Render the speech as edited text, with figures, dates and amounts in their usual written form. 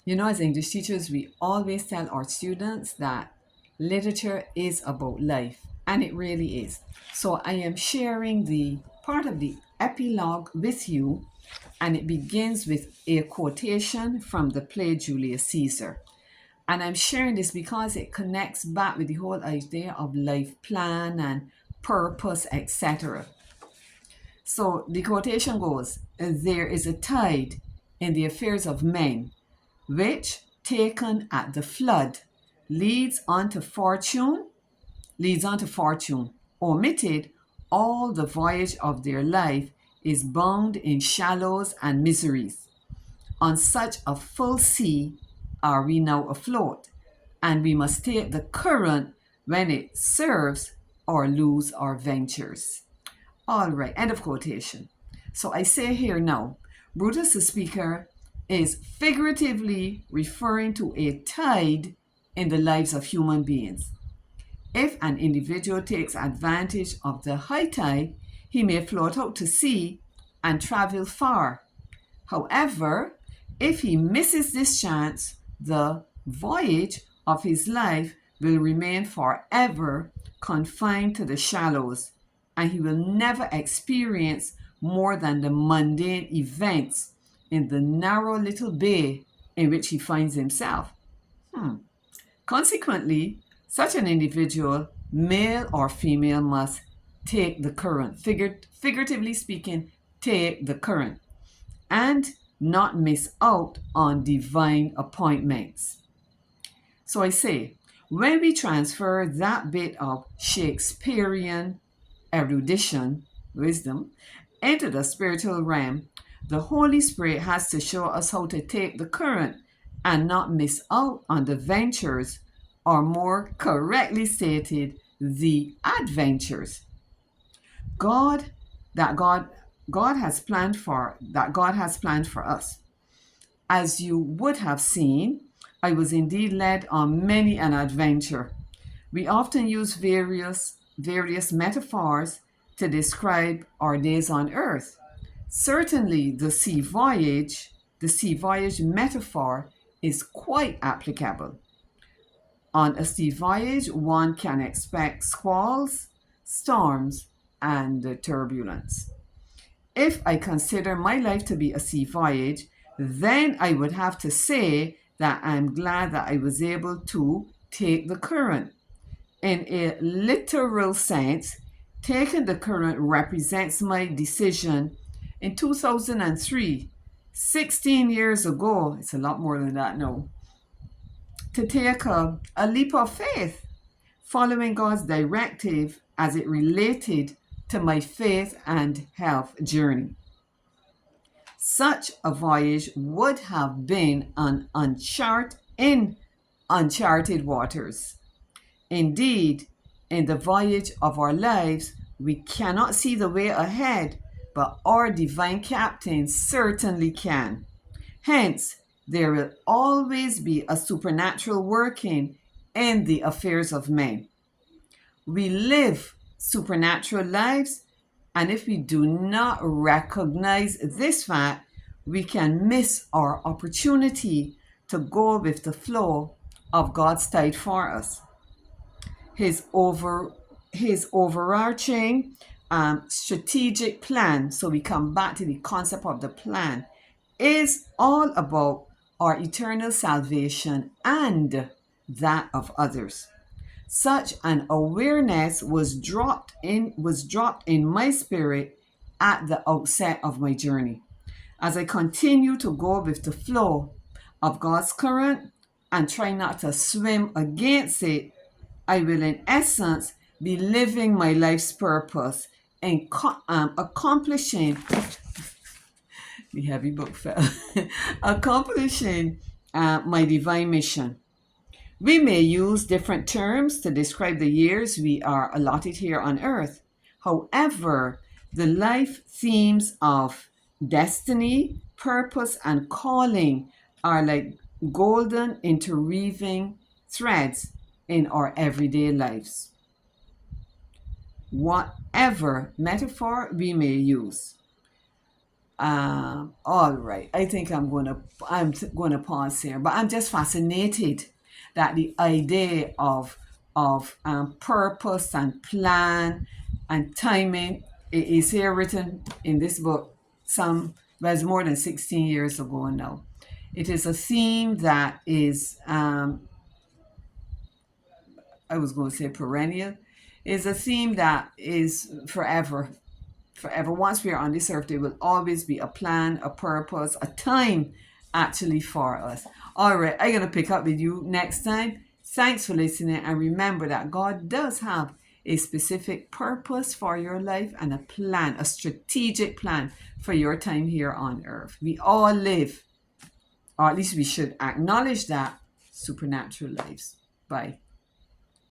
As English teachers, we always tell our students that literature is about life, and it really is. So I am sharing the part of the epilogue with you, and it begins with a quotation from the play Julius Caesar. And I'm sharing this because it connects back with the whole idea of life plan and purpose, etc. So the quotation goes, there is a tide in the affairs of men, which, taken at the flood, leads on to fortune, omitted, all the voyage of their life is bound in shallows and miseries. On such a full sea are we now afloat, and we must take the current when it serves or lose our ventures. All right, end of quotation. So I say here now, Brutus the speaker is figuratively referring to a tide in the lives of human beings. If an individual takes advantage of the high tide, he may float out to sea and travel far. However, if he misses this chance, the voyage of his life will remain forever confined to the shallows, and he will never experience more than the mundane events in the narrow little bay in which he finds himself. Consequently, such an individual, male or female, must take the current, figuratively speaking, take the current, and not miss out on divine appointments. So I say, when we transfer that bit of Shakespearean erudition, wisdom, into the spiritual realm, the Holy Spirit has to show us how to take the current and not miss out on the ventures, or more correctly stated, the adventures. God that God has planned for us. As you would have seen, I was indeed led on many an adventure. We often use various metaphors to describe our days on earth. Certainly the sea voyage metaphor is quite applicable. On a sea voyage, one can expect squalls, storms, and turbulence. If I consider my life to be a sea voyage, then I would have to say that I'm glad that I was able to take the current. In a literal sense, taking the current represents my decision in 2003, 16 years ago, it's a lot more than that now, to take a leap of faith, following God's directive as it related to my faith and health journey. Such a voyage would have been in uncharted waters. Indeed, in the voyage of our lives, we cannot see the way ahead, but our divine captain certainly can. Hence, there will always be a supernatural working in the affairs of men. We live supernatural lives, and if we do not recognize this fact, we can miss our opportunity to go with the flow of God's tide for us. His over his overarching strategic plan. So we come back to the concept of the plan is all about our eternal salvation and that of others. Such an awareness was dropped in my spirit at the outset of my journey. As I continue to go with the flow of God's current and try not to swim against it, I will, in essence, be living my life's purpose and accomplishing the heavy book fell, accomplishing my divine mission. We may use different terms to describe the years we are allotted here on earth. However, the life themes of destiny, purpose, and calling are like golden interweaving threads in our everyday lives. Whatever metaphor we may use. All right, I think I'm gonna pause here, but I'm just fascinated that the idea of purpose and plan and timing is here written in this book. Some was more than 16 years ago now. It is a theme that is I was going to say perennial, is a theme that is forever. Forever. Once we are on this earth, there will always be a plan, a purpose, a time actually for us. All right, I'm going to pick up with you next time. Thanks for listening. And remember that God does have a specific purpose for your life and a plan, a strategic plan for your time here on earth. We all live, or at least we should acknowledge that, supernatural lives. Bye.